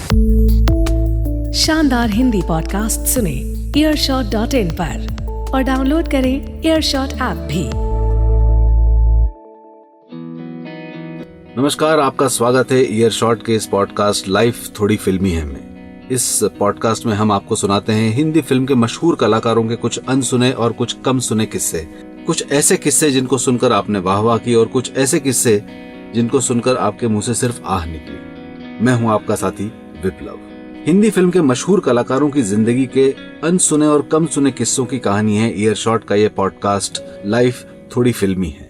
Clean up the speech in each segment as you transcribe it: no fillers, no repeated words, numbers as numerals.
शानदार हिंदी पॉडकास्ट सुने earshot.in पर और डाउनलोड करें एयरशॉट ऐप भी। नमस्कार, आपका स्वागत है ईयरशॉट के इस पॉडकास्ट लाइफ थोड़ी फिल्मी है में। इस पॉडकास्ट में हम आपको सुनाते हैं हिंदी फिल्म के मशहूर कलाकारों के कुछ अनसुने और कुछ कम सुने किस्से। कुछ ऐसे किस्से जिनको सुनकर आपने वाह वाह की और कुछ ऐसे किस्से जिनको सुनकर आपके मुंह से सिर्फ आह निकली। मैं हूं आपका साथी विप्लव। हिंदी फिल्म के मशहूर कलाकारों की जिंदगी के अनसुने और कम सुने किस्सों की कहानी है ईयरशॉट का ये पॉडकास्ट लाइफ थोड़ी फिल्मी है।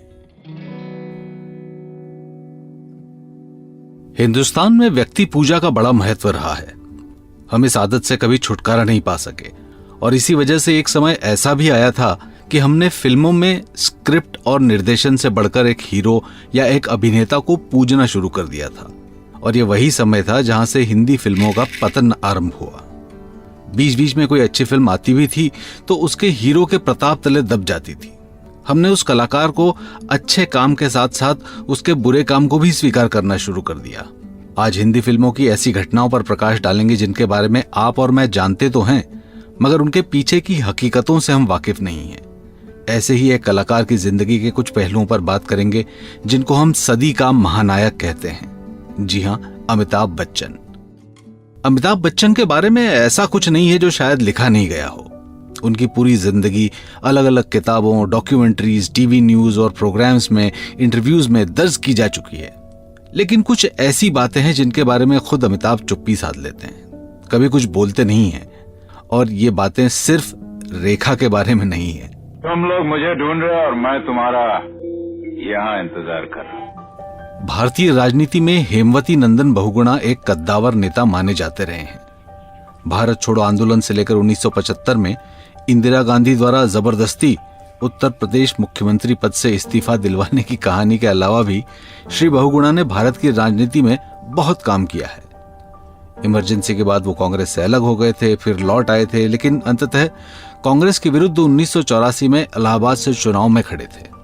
हिंदुस्तान में व्यक्ति पूजा का बड़ा महत्व रहा है। हम इस आदत से कभी छुटकारा नहीं पा सके और इसी वजह से एक समय ऐसा भी आया था कि हमने फिल्मों में स्क्रिप्ट और निर्देशन से बढ़कर एक हीरो या एक अभिनेता को पूजना शुरू कर दिया था। और ये वही समय था जहां से हिंदी फिल्मों का पतन आरंभ हुआ। बीच बीच में कोई अच्छी फिल्म आती भी थी तो उसके हीरो के प्रताप तले दब जाती थी। हमने उस कलाकार को अच्छे काम के साथ साथ उसके बुरे काम को भी स्वीकार करना शुरू कर दिया। आज हिंदी फिल्मों की ऐसी घटनाओं पर प्रकाश डालेंगे जिनके बारे में आप और मैं जानते तो हैं, मगर उनके पीछे की हकीकतों से हम वाकिफ नहीं हैं। ऐसे ही एक कलाकार की जिंदगी के कुछ पहलुओं पर बात करेंगे जिनको हम सदी का महानायक कहते हैं। जी हां, अमिताभ बच्चन। अमिताभ बच्चन के बारे में ऐसा कुछ नहीं है जो शायद लिखा नहीं गया हो। उनकी पूरी जिंदगी अलग अलग किताबों, डॉक्यूमेंट्रीज, टीवी न्यूज और प्रोग्राम्स में, इंटरव्यूज में दर्ज की जा चुकी है। लेकिन कुछ ऐसी बातें हैं जिनके बारे में खुद अमिताभ चुप्पी साध लेते हैं, कभी कुछ बोलते नहीं हैं। और ये बातें सिर्फ रेखा के बारे में नहीं है। तुम लोग मुझे ढूंढ रहे और मैं तुम्हारा यहाँ इंतजार कर रहा हूँ। भारतीय राजनीति में हेमवती नंदन बहुगुणा एक कद्दावर नेता माने जाते रहे हैं। भारत छोड़ो आंदोलन से लेकर 1975 में इंदिरा गांधी द्वारा जबरदस्ती उत्तर प्रदेश मुख्यमंत्री पद से इस्तीफा दिलवाने की कहानी के अलावा भी श्री बहुगुणा ने भारत की राजनीति में बहुत काम किया है। इमरजेंसी के बाद वो कांग्रेस से अलग हो गए थे, फिर लौट आए थे, लेकिन अंततः कांग्रेस के विरुद्ध 1984 में इलाहाबाद से चुनाव में खड़े थे।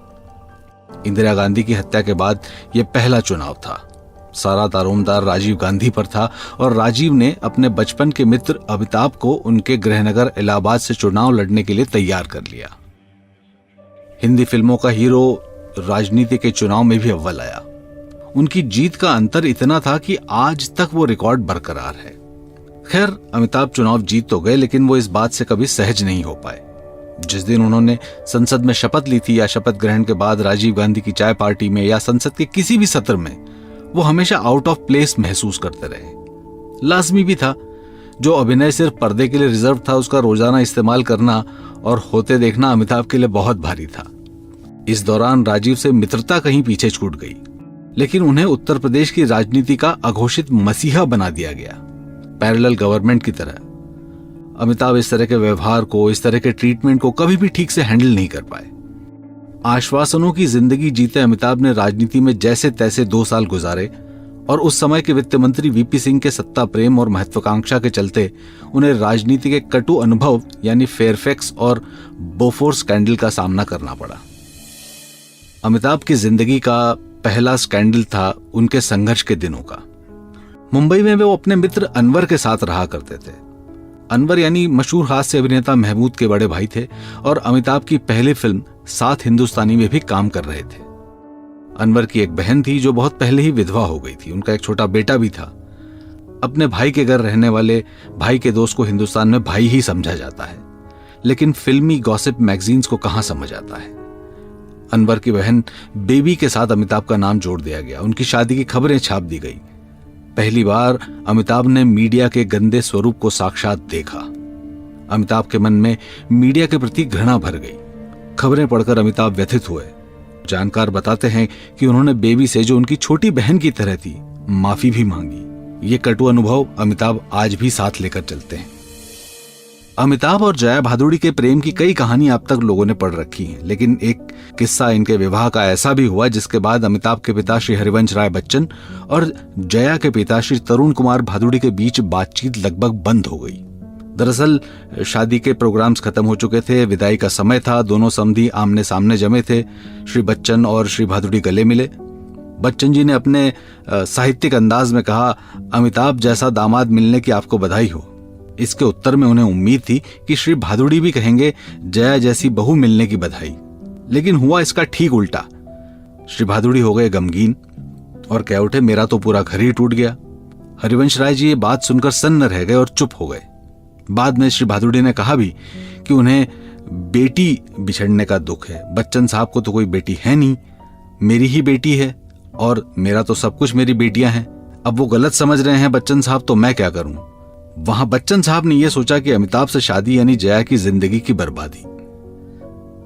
इंदिरा गांधी की हत्या के बाद यह पहला चुनाव था। सारा दारोमदार राजीव गांधी पर था और राजीव ने अपने बचपन के मित्र अमिताभ को उनके गृहनगर इलाहाबाद से चुनाव लड़ने के लिए तैयार कर लिया। हिंदी फिल्मों का हीरो राजनीति के चुनाव में भी अव्वल आया। उनकी जीत का अंतर इतना था कि आज तक वो रिकॉर्ड बरकरार है। खैर, अमिताभ चुनाव जीत तो गए, लेकिन वो इस बात से कभी सहज नहीं हो पाए। जिस दिन उन्होंने संसद में शपथ ली थी या शपथ ग्रहण के बाद राजीव गांधी की चाय पार्टी में या संसद के किसी भी सत्र में, वो हमेशा आउट ऑफ प्लेस महसूस करते रहे। लाजमी भी था। जो अभिनय सिर्फ पर्दे के लिए रिजर्व था, उसका रोजाना इस्तेमाल करना और होते देखना अमिताभ के लिए बहुत भारी था। इस दौरान राजीव से मित्रता कहीं पीछे छूट गई, लेकिन उन्हें उत्तर प्रदेश की राजनीति का अघोषित मसीहा बना दिया गया, पैरेलल गवर्नमेंट की तरह। अमिताभ इस तरह के व्यवहार को, इस तरह के ट्रीटमेंट को कभी भी ठीक से हैंडल नहीं कर पाए। आश्वासनों की जिंदगी जीते अमिताभ ने राजनीति में जैसे तैसे 2 साल गुजारे और उस समय के वित्त मंत्री वीपी सिंह के सत्ता प्रेम और महत्वाकांक्षा के चलते उन्हें राजनीति के कटु अनुभव यानी फेयरफैक्स और बोफोर्स स्कैंडल का सामना करना पड़ा। अमिताभ की जिंदगी का पहला स्कैंडल था उनके संघर्ष के दिनों का। मुंबई में वो अपने मित्र अनवर के साथ रहा करते थे। अनवर यानी मशहूर हास्य अभिनेता महमूद के बड़े भाई थे और अमिताभ की पहली फिल्म सात हिंदुस्तानी में भी काम कर रहे थे। अनवर की एक बहन थी जो बहुत पहले ही विधवा हो गई थी। उनका एक छोटा बेटा भी था। अपने भाई के घर रहने वाले भाई के दोस्त को हिंदुस्तान में भाई ही समझा जाता है, लेकिन फिल्मी गॉसिप मैगजीन्स को कहां समझ आता है। अनवर की बहन बेबी के साथ अमिताभ का नाम जोड़ दिया गया। उनकी शादी की खबरें छाप दी गई। पहली बार अमिताभ ने मीडिया के गंदे स्वरूप को साक्षात देखा। अमिताभ के मन में मीडिया के प्रति घृणा भर गई। खबरें पढ़कर अमिताभ व्यथित हुए। जानकार बताते हैं कि उन्होंने बेबी से, जो उनकी छोटी बहन की तरह थी, माफी भी मांगी। ये कटु अनुभव अमिताभ आज भी साथ लेकर चलते हैं। अमिताभ और जया भादुड़ी के प्रेम की कई कहानी अब तक लोगों ने पढ़ रखी हैं, लेकिन एक किस्सा इनके विवाह का ऐसा भी हुआ जिसके बाद अमिताभ के पिता श्री हरिवंश राय बच्चन और जया के पिता श्री तरुण कुमार भादुड़ी के बीच बातचीत लगभग बंद हो गई। दरअसल शादी के प्रोग्राम्स खत्म हो चुके थे, विदाई का समय था, दोनों समधी आमने सामने जमे थे। श्री बच्चन और श्री भादुड़ी गले मिले। बच्चन जी ने अपने साहित्यिक अंदाज में कहा, अमिताभ जैसा दामाद मिलने की आपको बधाई हो। इसके उत्तर में उन्हें उम्मीद थी कि श्री भादुड़ी भी कहेंगे, जया जैसी बहू मिलने की बधाई। लेकिन हुआ इसका ठीक उल्टा। श्री भादुड़ी हो गए गमगीन और कह उठे, मेरा तो पूरा घर ही टूट गया। हरिवंश राय जी ये बात सुनकर सन्न रह गए और चुप हो गए। बाद में श्री भादुड़ी ने कहा भी कि उन्हें बेटी बिछड़ने का दुख है। बच्चन साहब को तो कोई बेटी है नहीं, मेरी ही बेटी है और मेरा तो सब कुछ मेरी बेटियां हैं। अब वो गलत समझ रहे हैं बच्चन साहब, तो मैं क्या करूं। वहां बच्चन साहब ने यह सोचा कि अमिताभ से शादी यानी जया की जिंदगी की बर्बादी।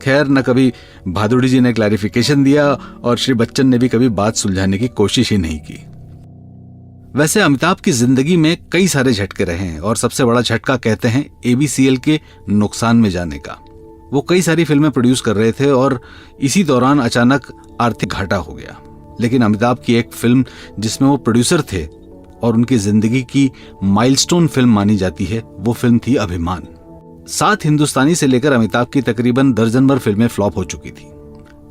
खैर, न कभी भादुड़ी जी ने क्लैरिफिकेशन दिया और श्री बच्चन ने भी कभी बात सुलझाने की कोशिश ही नहीं की। वैसे अमिताभ की जिंदगी में कई सारे झटके रहे हैं और सबसे बड़ा झटका कहते हैं ABCL के नुकसान में जाने का। वो कई सारी फिल्में प्रोड्यूस कर रहे थे और इसी दौरान अचानक आर्थिक घाटा हो गया। लेकिन अमिताभ की एक फिल्म जिसमें वो प्रोड्यूसर थे और उनकी जिंदगी की माइलस्टोन फिल्म मानी जाती है, वो फिल्म थी अभिमान। 7 हिंदुस्तानी से लेकर अमिताभ की तकरीबन दर्जन भर फिल्में फ्लॉप हो चुकी थी।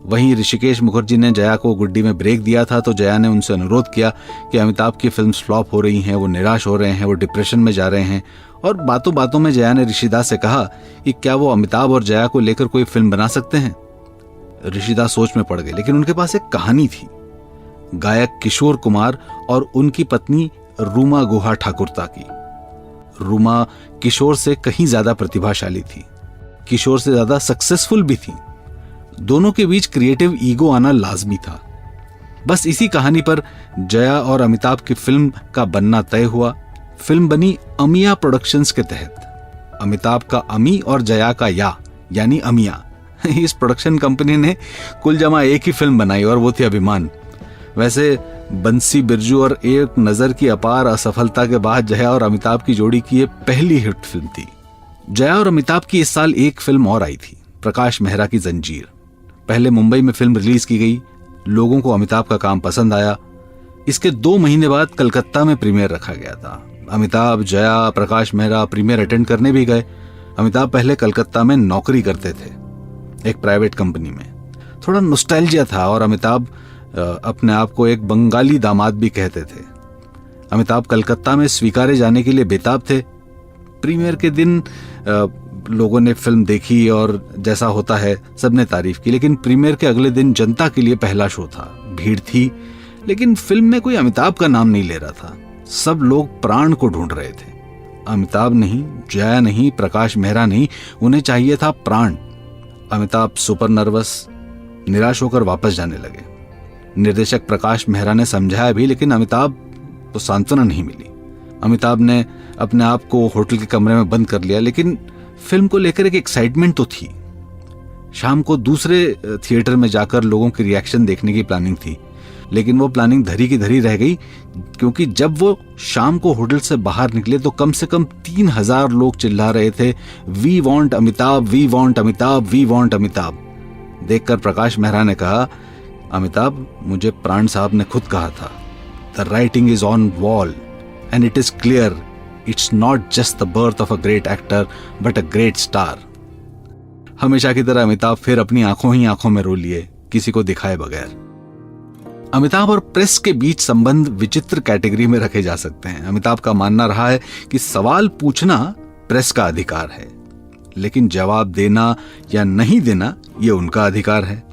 वहीं ऋषिकेश मुखर्जी ने जया को गुड्डी में ब्रेक दिया था, तो जया ने उनसे अनुरोध किया कि अमिताभ की फिल्म्स फ्लॉप हो रही हैं, वो निराश हो रहे हैं, वो डिप्रेशन में जा रहे हैं। और बातों बातों में जया ने ऋषिदास से कहा कि क्या वो अमिताभ और जया को लेकर कोई फिल्म बना सकते हैं। ऋषिदास सोच में पड़ गए, लेकिन उनके पास एक कहानी थी। गायक किशोर कुमार और उनकी पत्नी रूमा गुहा ठाकुरता की। रूमा किशोर से कहीं ज्यादा प्रतिभाशाली थी, किशोर से ज्यादा सक्सेसफुल भी थी। दोनों के बीच क्रिएटिव ईगो आना लाजमी था। बस इसी कहानी पर जया और अमिताभ की फिल्म का बनना तय हुआ। फिल्म बनी अमिया प्रोडक्शंस के तहत। अमिताभ का अमी और जया का या यानी अमिया। इस प्रोडक्शन कंपनी ने कुल जमा एक ही फिल्म बनाई और वो थी अभिमान। वैसे बंसी बिरजू और एक नजर की अपार असफलता के बाद जया और अमिताभ की जोड़ी की ये पहली हिट फिल्म थी। जया और अमिताभ की इस साल एक फिल्म और आई थी, प्रकाश मेहरा की जंजीर। पहले मुंबई में फिल्म रिलीज की गई, लोगों को अमिताभ का काम पसंद आया। इसके 2 महीने बाद कलकत्ता में प्रीमियर रखा गया था। अमिताभ, जया, प्रकाश मेहरा प्रीमियर अटेंड करने भी गए। अमिताभ पहले कलकत्ता में नौकरी करते थे, एक प्राइवेट कंपनी में। थोड़ा नॉस्टैल्जिया था और अमिताभ अपने आप को एक बंगाली दामाद भी कहते थे। अमिताभ कलकत्ता में स्वीकारे जाने के लिए बेताब थे। प्रीमियर के दिन लोगों ने फिल्म देखी और जैसा होता है सबने तारीफ की, लेकिन प्रीमियर के अगले दिन जनता के लिए पहला शो था। भीड़ थी, लेकिन फिल्म में कोई अमिताभ का नाम नहीं ले रहा था। सब लोग प्राण को ढूंढ रहे थे। अमिताभ नहीं, जया नहीं, प्रकाश मेहरा नहीं, उन्हें चाहिए था प्राण। अमिताभ सुपर नर्वस, निराश होकर वापस जाने लगे। निर्देशक प्रकाश मेहरा ने समझाया भी, लेकिन अमिताभ को सांत्वना नहीं मिली। अमिताभ ने अपने आप को होटल के कमरे में बंद कर लिया, लेकिन फिल्म को लेकर एक एक्साइटमेंट तो थी। शाम को दूसरे थिएटर में जाकर लोगों की रिएक्शन देखने की प्लानिंग थी, लेकिन वो प्लानिंग धरी की धरी रह गई, क्योंकि जब वो शाम को होटल से बाहर निकले तो कम से कम 3000 लोग चिल्ला रहे थे, we want Amitabh, we want Amitabh, we want Amitabh. देखकर प्रकाश मेहरा ने कहा, अमिताभ, मुझे प्राण साहब ने खुद कहा था, the writing is on wall and it is clear, it's not just the birth of a great actor but a great star. हमेशा की तरह अमिताभ फिर अपनी आंखों ही आंखों में रो लिए, किसी को दिखाए बगैर। अमिताभ और प्रेस के बीच संबंध विचित्र कैटेगरी में रखे जा सकते हैं। अमिताभ का मानना रहा है कि सवाल पूछना प्रेस का अधिकार है, लेकिन जवाब देना या नहीं देना यह उनका अधिकार है।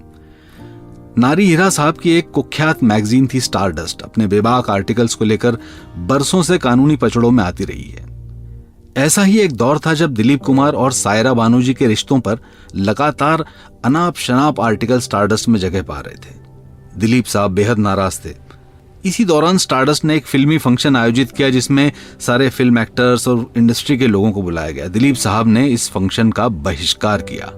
नारी हीरा साहब की एक कुख्यात मैगजीन थी स्टारडस्ट, अपने बेबाक आर्टिकल्स को लेकर बरसों से कानूनी पचड़ों में आती रही है। ऐसा ही एक दौर था जब दिलीप कुमार और सायरा बानू जी के रिश्तों पर लगातार अनाप शनाप आर्टिकल स्टारडस्ट में जगह पा रहे थे। दिलीप साहब बेहद नाराज थे। इसी दौरान स्टारडस्ट ने एक फिल्मी फंक्शन आयोजित किया जिसमें सारे फिल्म एक्टर्स और इंडस्ट्री के लोगों को बुलाया गया। दिलीप साहब ने इस फंक्शन का बहिष्कार किया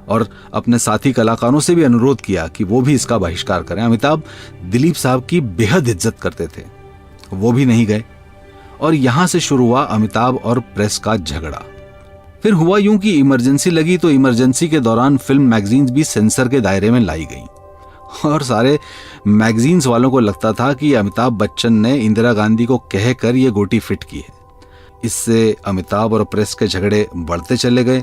और अपने साथी कलाकारों से भी अनुरोध किया कि वो भी इसका बहिष्कार करें। अमिताभ दिलीप साहब की बेहद इज्जत करते थे, वो भी नहीं गए और यहां से शुरू हुआ अमिताभ और प्रेस का झगड़ा। फिर हुआ यूं कि इमरजेंसी लगी तो इमरजेंसी के दौरान फिल्म मैगजीन्स भी सेंसर के दायरे में लाई गई और सारे मैगजीन्स वालों को लगता था कि अमिताभ बच्चन ने इंदिरा गांधी को कहकर ये गोटी फिट की है। इससे अमिताभ और प्रेस के झगड़े बढ़ते चले गए।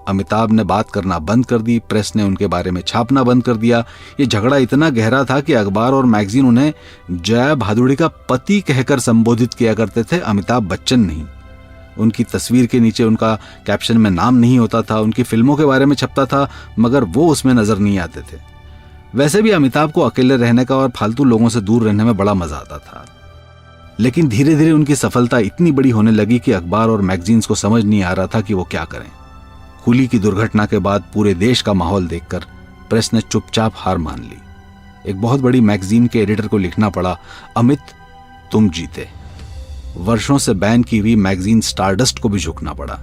अमिताभ ने बात करना बंद कर दी, प्रेस ने उनके बारे में छापना बंद कर दिया। ये झगड़ा इतना गहरा था कि अखबार और मैगजीन उन्हें जया भादुड़ी का पति कहकर संबोधित किया करते थे, अमिताभ बच्चन नहीं। उनकी तस्वीर के नीचे उनका कैप्शन में नाम नहीं होता था। उनकी फिल्मों के बारे में छपता था मगर वो उसमें नजर नहीं आते थे। वैसे भी अमिताभ को अकेले रहने का और फालतू लोगों से दूर रहने में बड़ा मजा आता था। लेकिन धीरे धीरे उनकी सफलता इतनी बड़ी होने लगी कि अखबार और मैगजीन्स को समझ नहीं आ रहा था कि वो क्या करें। कुली की दुर्घटना के बाद पूरे देश का माहौल देखकर प्रेस ने चुपचाप हार मान ली। एक बहुत बड़ी मैगजीन के एडिटर को लिखना पड़ा, अमित तुम जीते। वर्षों से बैन की हुई मैगजीन स्टारडस्ट को भी झुकना पड़ा।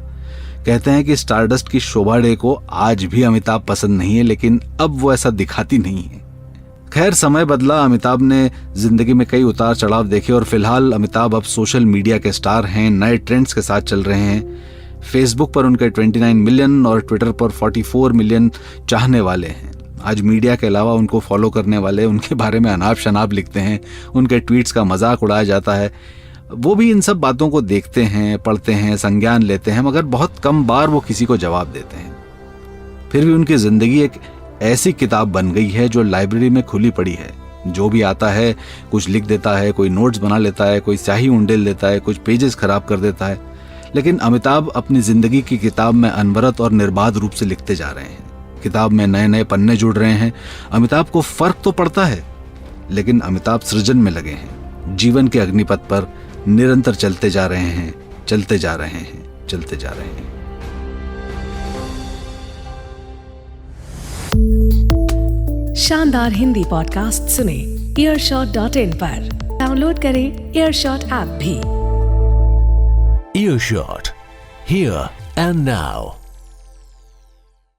कहते हैं कि स्टारडस्ट की शोभा डे को आज भी अमिताभ पसंद नहीं है, लेकिन अब वो ऐसा दिखाती नहीं है। खैर समय बदला, अमिताभ ने जिंदगी में कई उतार चढ़ाव देखे और फिलहाल अमिताभ अब सोशल मीडिया के स्टार हैं, नए ट्रेंड्स के साथ चल रहे हैं। फेसबुक पर उनके 29 मिलियन और ट्विटर पर 44 मिलियन चाहने वाले हैं। आज मीडिया के अलावा उनको फॉलो करने वाले उनके बारे में अनाप शनाप लिखते हैं, उनके ट्वीट्स का मजाक उड़ाया जाता है। वो भी इन सब बातों को देखते हैं, पढ़ते हैं, संज्ञान लेते हैं, मगर बहुत कम बार वो किसी को जवाब देते हैं। फिर भी उनकी जिंदगी एक ऐसी किताब बन गई है जो लाइब्रेरी में खुली पड़ी है। जो भी आता है कुछ लिख देता है, कोई नोट्स बना लेता है, कोई स्याही उंडेल देता है, कुछ पेजेस खराब कर देता है, लेकिन अमिताभ अपनी जिंदगी की किताब में अनवरत और निर्बाध रूप से लिखते जा रहे हैं। किताब में नए नए पन्ने जुड़ रहे हैं। अमिताभ को फर्क तो पड़ता है, लेकिन अमिताभ सृजन में लगे हैं। जीवन के अग्निपथ पर निरंतर चलते जा रहे हैं, चलते जा रहे हैं, चलते जा रहे हैं। शानदार हिंदी पॉडकास्ट सुने earshot.in पर। डाउनलोड करें एयरशॉट ऐप भी। Earshot, here and now.